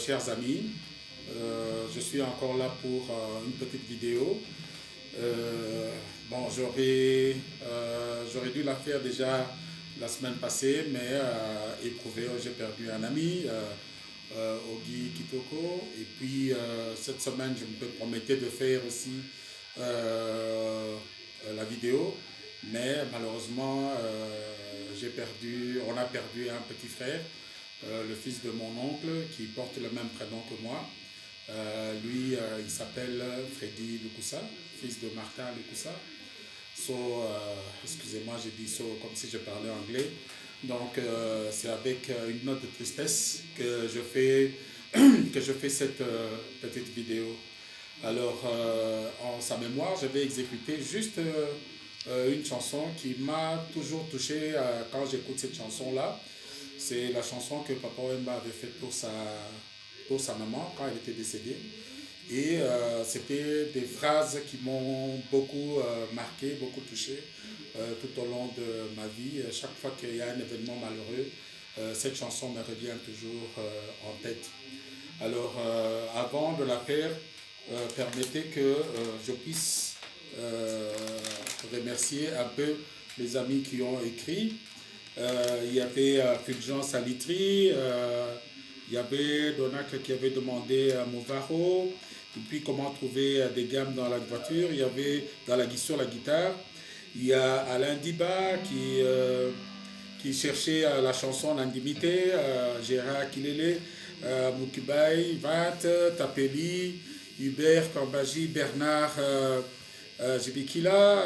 chers amis. Je suis encore là pour une petite vidéo. Bon, j'aurais dû la faire déjà la semaine passée, mais éprouvé, j'ai perdu un ami, Ogi Kitoko. Et puis cette semaine, je me promettais de faire aussi la vidéo, mais malheureusement, on a perdu un petit frère, le fils de mon oncle, qui porte le même prénom que moi. Lui, il s'appelle Freddy Lukusa, fils de Martin Lukusa. Excusez-moi, j'ai dit comme si je parlais anglais. Donc, c'est avec une note de tristesse que je fais cette petite vidéo. Alors, en sa mémoire, je vais exécuter juste une chanson qui m'a toujours touché quand j'écoute cette chanson-là. C'est la chanson que Papa Wemba avait faite pour sa maman quand elle était décédée. Et c'était des phrases qui m'ont beaucoup marqué, beaucoup touché tout au long de ma vie. Chaque fois qu'il y a un événement malheureux, cette chanson me revient toujours en tête. Alors, avant de la faire, permettez que je puisse remercier un peu les amis qui ont écrit. Il y avait Fulgence Alitri, il y avait Donac qui avait demandé à Movaro, et puis comment trouver des gammes dans la voiture. Il y avait sur la guitare. Il y a Alain Diba qui cherchait la chanson Nandimité, Gérard Kilele, Moukibaï, Vat, Tapeli, Hubert Kambaji, Bernard Jibikila,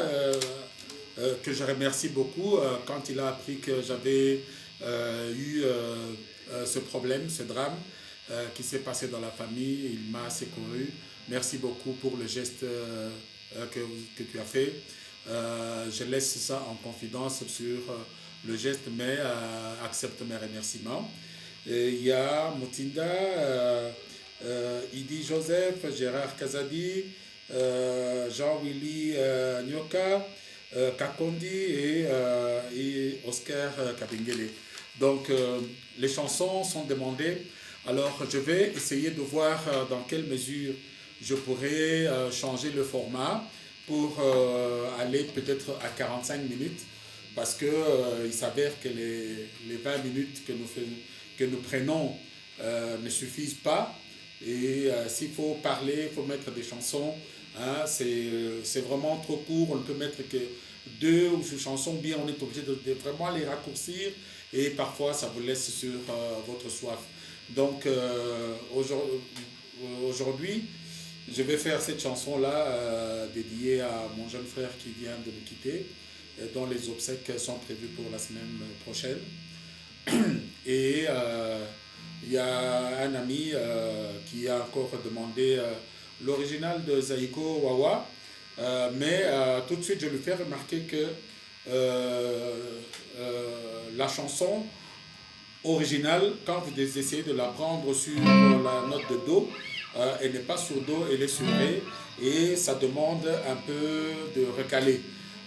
que je remercie beaucoup quand il a appris que j'avais eu ce problème, ce drame qui s'est passé dans la famille. Il m'a secouru. Merci beaucoup pour le geste que tu as fait. Je laisse ça en confidence sur le geste, mais accepte mes remerciements. Et il y a Moutinda, Idi Joseph, Gérard Kazadi, Jean-Willy Nyoka, Kakondi et Oscar Kabengele. Donc, les chansons sont demandées. Alors, je vais essayer de voir dans quelle mesure je pourrais changer le format pour aller peut-être à 45 minutes, parce qu'il s'avère que les 20 minutes que nous prenons ne suffisent pas. Et s'il faut parler, il faut mettre des chansons, hein, c'est vraiment trop court. On ne peut mettre que 2 ou 6 chansons, bien on est obligé de vraiment les raccourcir, et parfois ça vous laisse sur votre soif. Donc aujourd'hui, je vais faire cette chanson-là dédiée à mon jeune frère qui vient de me quitter, dont les obsèques sont prévues pour la semaine prochaine. Et il y a un ami qui a encore demandé l'original de Zaiko Wawa, mais tout de suite je lui fais remarquer que la chanson originale, quand vous essayez de la prendre sur la note de Do, elle n'est pas sur Do, elle est sur Ré, et ça demande un peu de recaler.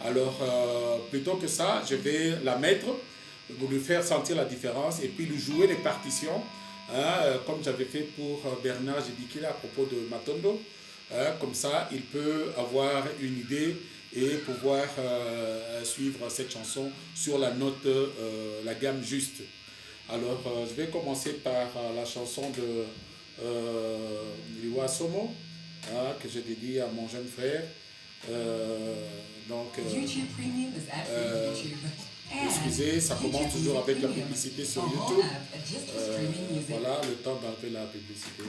Alors plutôt que ça, je vais la mettre, vous lui faire sentir la différence, et puis lui jouer les partitions, hein, comme j'avais fait pour Bernard Jibikila à propos de Matondo. Comme ça, il peut avoir une idée et pouvoir suivre cette chanson sur la note, la gamme juste. Alors, je vais commencer par la chanson de Liwa Somo, que je dédie à mon jeune frère. Excusez, ça commence toujours avec la publicité sur YouTube. Voilà, le temps d'enlever la publicité.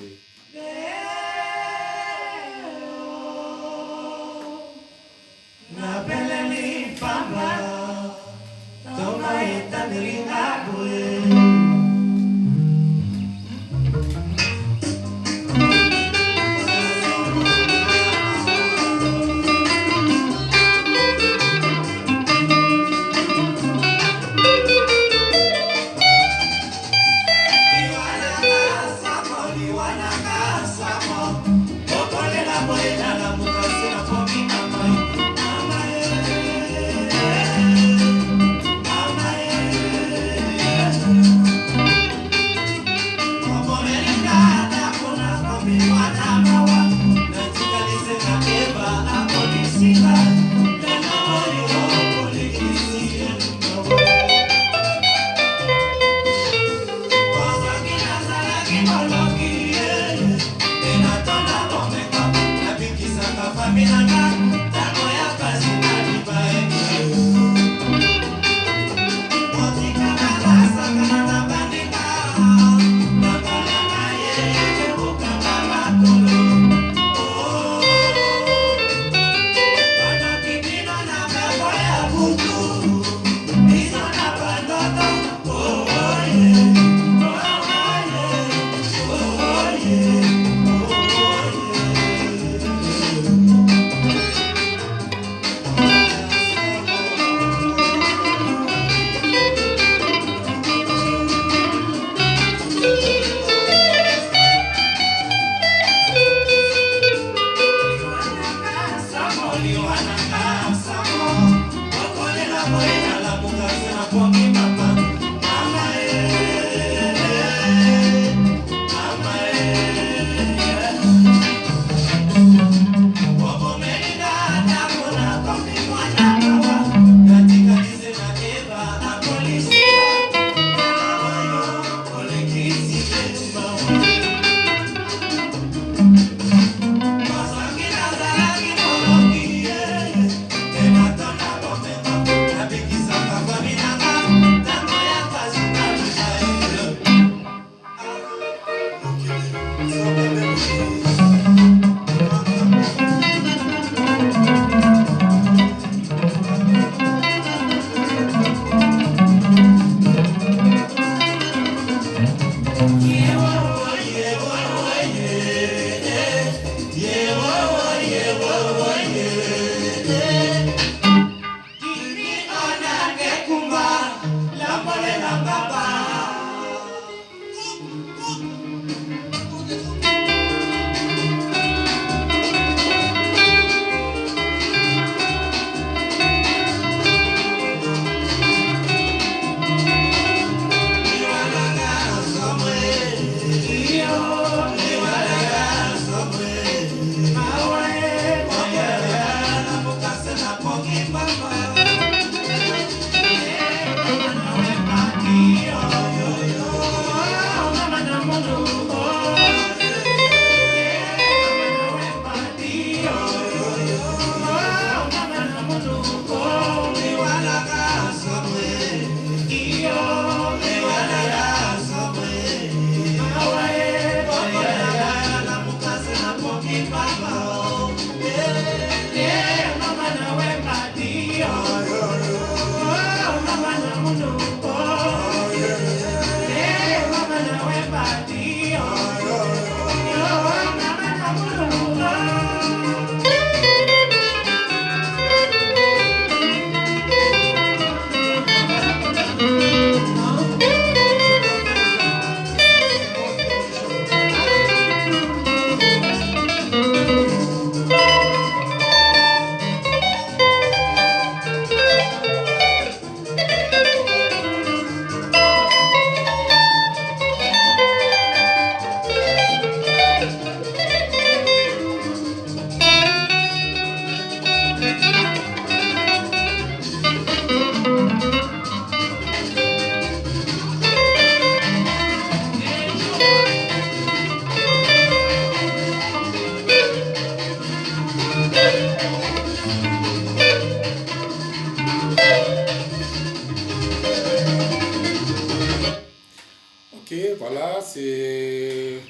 Ok, voilà, c'est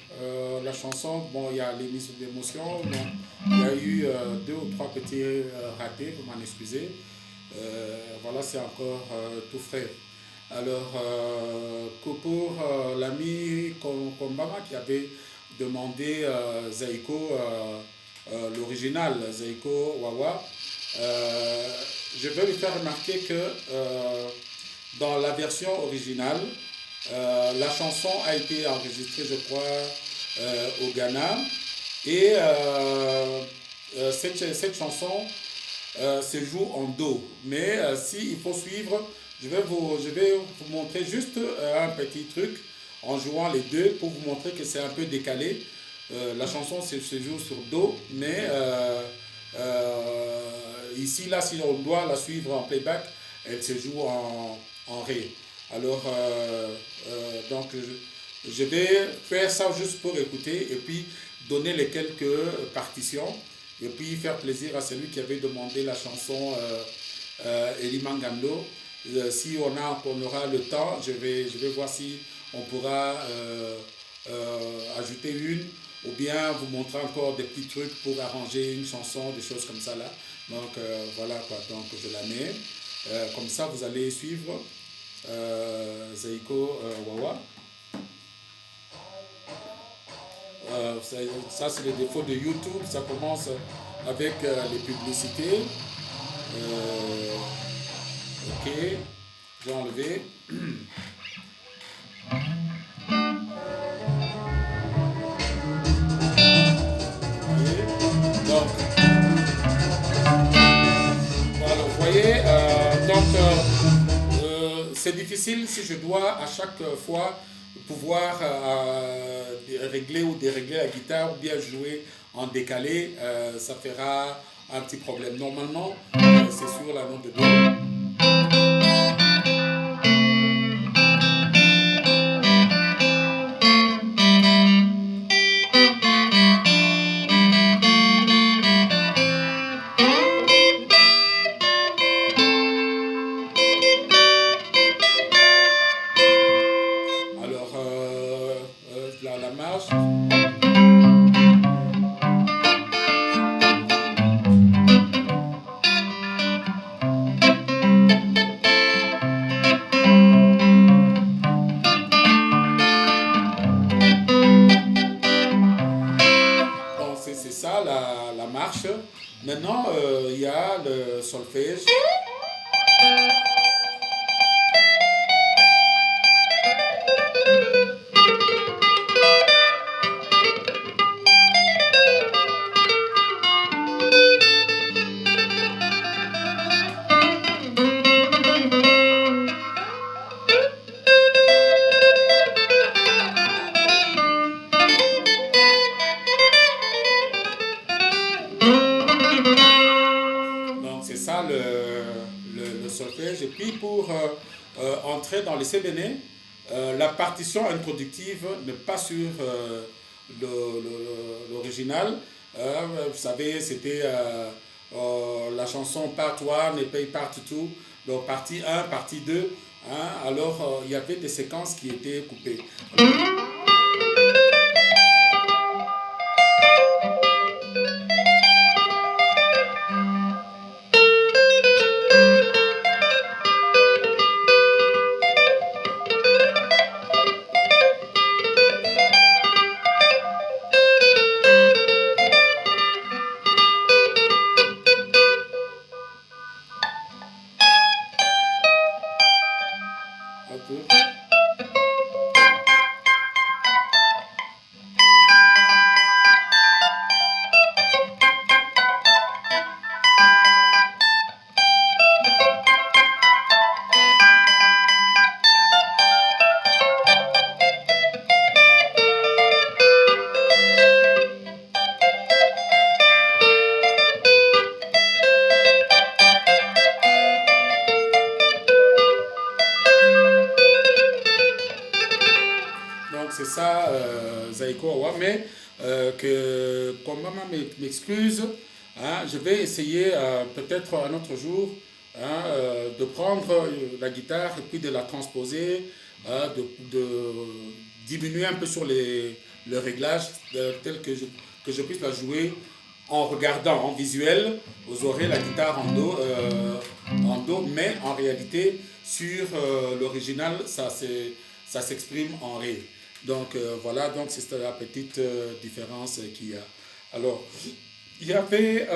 la chanson. Bon, il y a les mises d'émotion. Bon, il y a eu deux ou trois petits ratés, vous m'en excusez. Voilà, c'est encore tout frais. Alors, que pour l'ami Kombama qui avait demandé Zaiko, l'original, Zaiko Wawa, je vais lui faire remarquer que dans la version originale, la chanson a été enregistrée, je crois, au Ghana. Et cette chanson se joue en Do. Mais si il faut suivre, je vais vous montrer juste un petit truc en jouant les deux pour vous montrer que c'est un peu décalé. la chanson se joue sur Do, mais ici, là, si on doit la suivre en playback, elle se joue en Ré. Alors, donc, je vais faire ça juste pour écouter et puis donner les quelques partitions et puis faire plaisir à celui qui avait demandé la chanson Eli Mangando. Si on aura le temps, je vais voir si on pourra ajouter une ou bien vous montrer encore des petits trucs pour arranger une chanson, des choses comme ça là. Donc voilà quoi, donc je la mets. Comme ça vous allez suivre Zaiko Wawa. Ça c'est le défaut de YouTube, ça commence avec les publicités. Ok, j'ai enlevé. Donc, voilà, vous voyez, c'est difficile si je dois à chaque fois pouvoir régler ou dérégler la guitare ou bien jouer en décalé, ça fera un petit problème. Normalement, c'est sur la note de Do. Alors, la marche. Donc, c'est ça la marche. Maintenant, il y a le solfège. Donc c'est ça le solfège. Et puis pour entrer dans les CBN, la partition introductive n'est pas sur l'original. Vous savez, c'était la chanson Part 1 et puis Part 2, donc partie 1, partie 2. Hein, alors il y avait des séquences qui étaient coupées. Un peu. Donc c'est ça, Zaiko Awa, mais comme maman m'excuse, hein, je vais essayer peut-être un autre jour hein, de prendre la guitare et puis de la transposer, de diminuer un peu sur le réglage tel que je puisse la jouer en regardant en visuel. Vous aurez la guitare en do, mais en réalité sur l'original ça s'exprime en ré. Donc voilà, donc c'est la petite différence qu'il y a. Alors, il y avait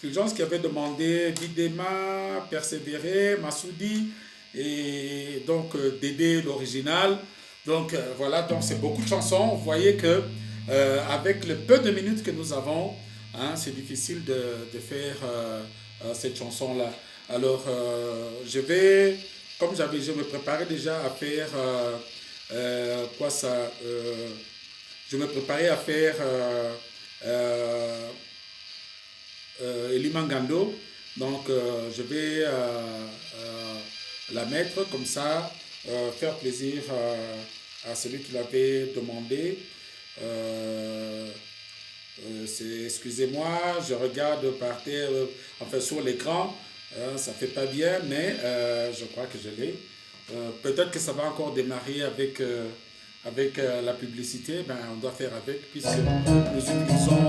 Fulgence qui avait demandé Bidema, Persévérer, Massoudi et donc Dédé l'original. Donc voilà, donc c'est beaucoup de chansons. Vous voyez que avec le peu de minutes que nous avons, hein, c'est difficile de faire cette chanson-là. Alors je me préparais déjà à faire quoi ça? Je me préparais à faire Elimangando. Donc, je vais la mettre comme ça, faire plaisir à celui qui l'avait demandé. Excusez-moi, je regarde par terre, enfin sur l'écran, ça fait pas bien, mais je crois que je l'ai. Peut-être que ça va encore démarrer avec, la publicité, ben, on doit faire avec, puisque nous utilisons...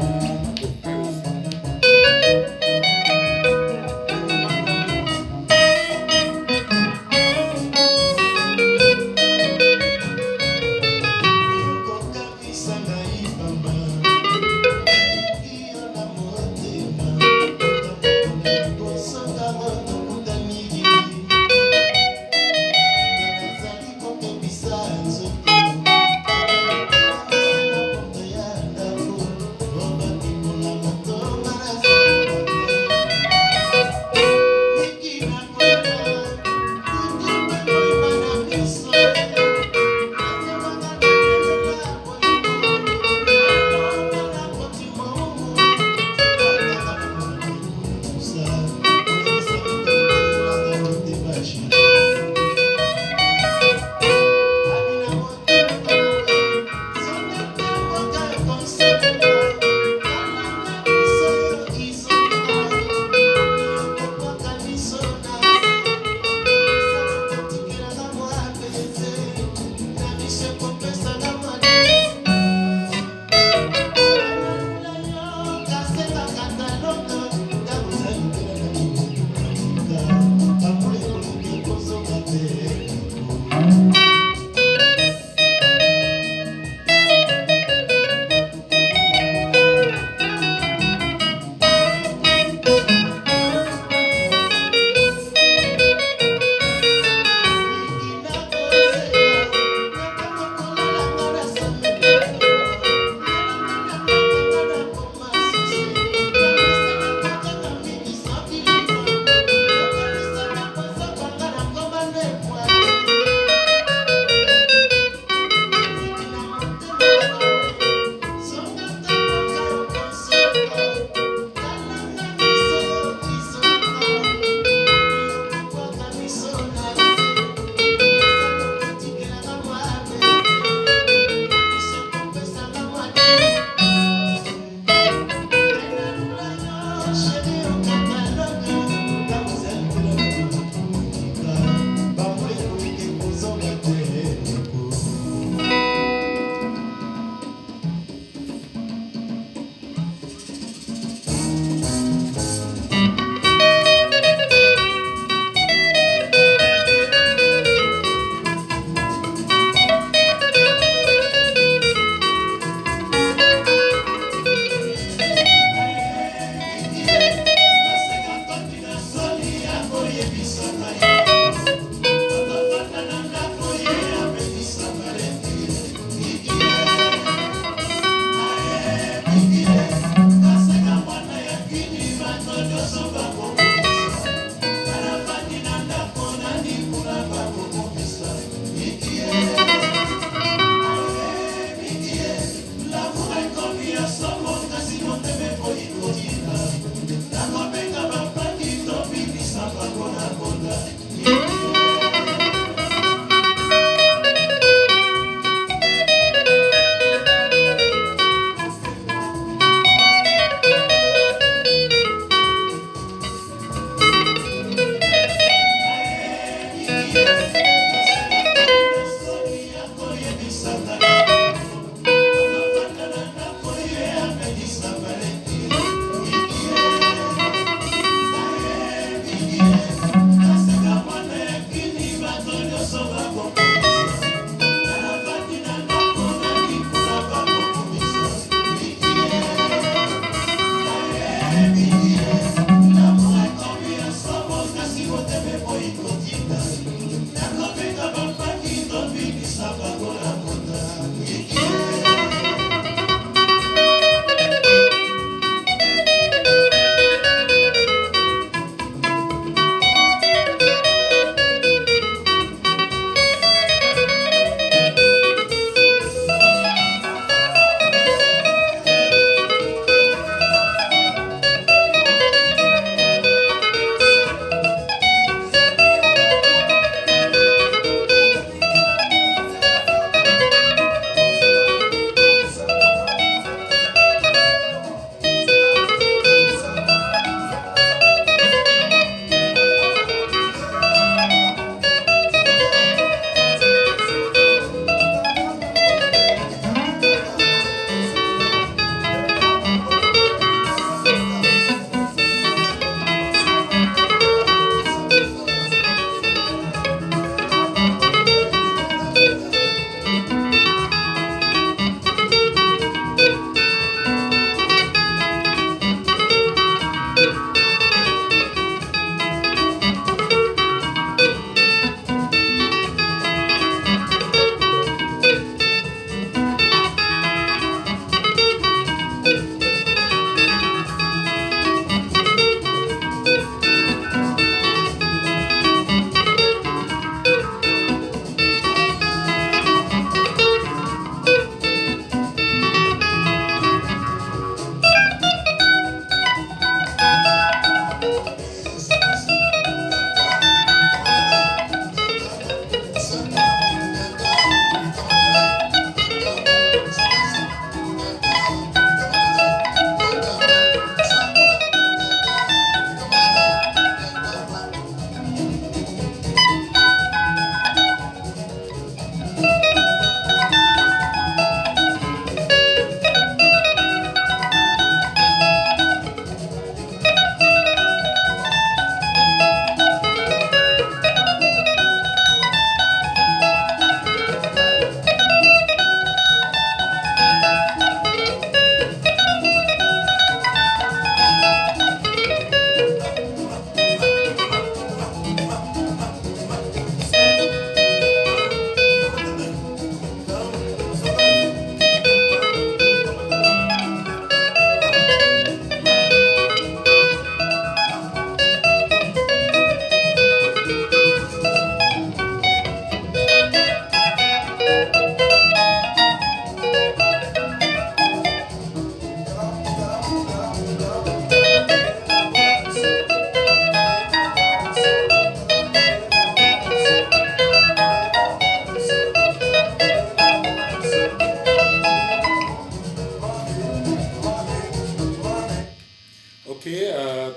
Ok,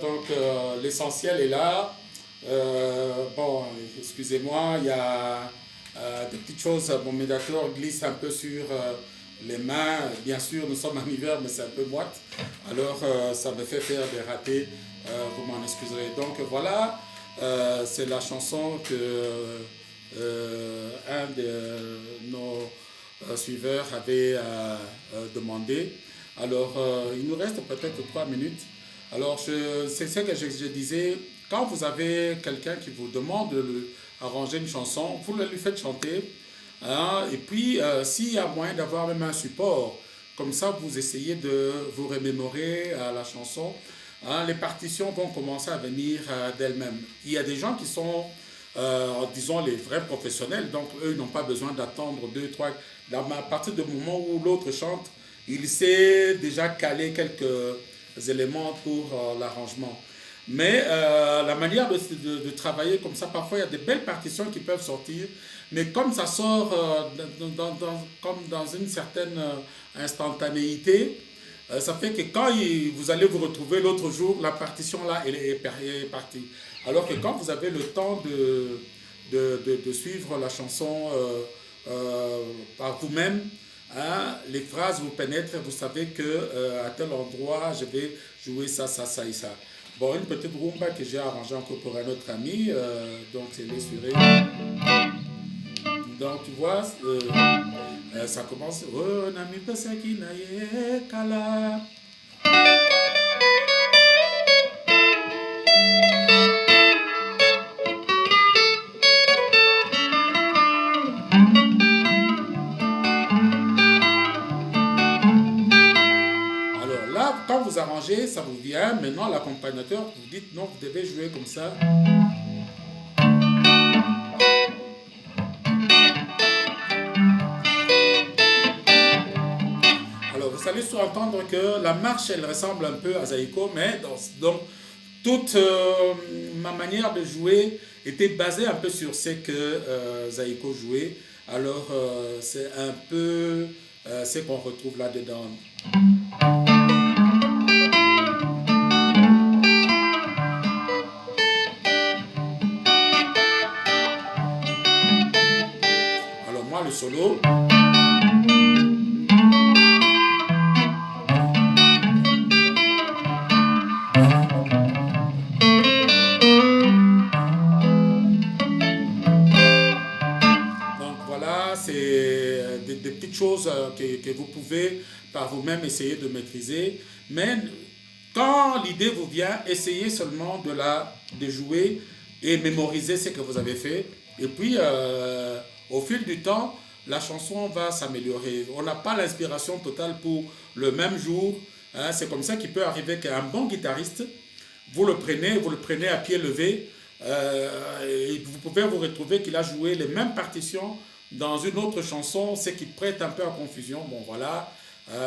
donc l'essentiel est là. Bon, excusez-moi, il y a des petites choses. Mon médiateur glisse un peu sur les mains. Bien sûr, nous sommes en hiver, mais c'est un peu moite. Alors, ça me fait faire des ratés. Vous m'en excuserez. Donc voilà, c'est la chanson que un de nos suiveurs avait demandé. Alors, il nous reste peut-être 3 minutes. Alors, c'est ce que je disais, quand vous avez quelqu'un qui vous demande de arranger une chanson, vous lui faites chanter, hein, et puis s'il y a moyen d'avoir même un support, comme ça vous essayez de vous remémorer la chanson, hein, les partitions vont commencer à venir d'elles-mêmes. Il y a des gens qui sont, disons, les vrais professionnels, donc eux n'ont pas besoin d'attendre deux, trois, à partir du moment où l'autre chante, il sait déjà caler quelques éléments pour l'arrangement. Mais la manière de travailler comme ça, parfois il y a des belles partitions qui peuvent sortir, mais comme ça sort comme dans une certaine instantanéité, ça fait que quand vous allez vous retrouver l'autre jour, la partition là, est partie. Alors que quand vous avez le temps de suivre la chanson par vous-même, hein, les phrases vous pénètrent, vous savez que à tel endroit, je vais jouer ça, ça, ça et ça. Bon, une petite rumba que j'ai arrangée encore pour un autre ami, donc c'est les suré. Donc tu vois, ça commence. Oh, nami pesa ki na ye kala. Alors là, quand vous arrangez, ça vous vient. Maintenant, l'accompagnateur, vous dites non, vous devez jouer comme ça. Alors, vous allez entendre que la marche, elle ressemble un peu à Zaïko, mais donc, toute ma manière de jouer était basée un peu sur ce que Zaïko jouait. Alors, c'est un peu ce qu'on retrouve là-dedans. Alors, moi, le solo. C'est des petites choses que vous pouvez par vous-même essayer de maîtriser. Mais quand l'idée vous vient, essayez seulement de jouer et mémoriser ce que vous avez fait. Et puis, au fil du temps, la chanson va s'améliorer. On n'a pas l'inspiration totale pour le même jour. Hein. C'est comme ça qu'il peut arriver qu'un bon guitariste, vous le prenez à pied levé, et vous pouvez vous retrouver qu'il a joué les mêmes partitions dans une autre chanson, ce qui prête un peu à confusion. Bon voilà,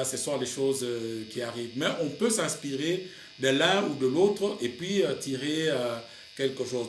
ce sont les choses qui arrivent. Mais on peut s'inspirer de l'un ou de l'autre et puis tirer quelque chose.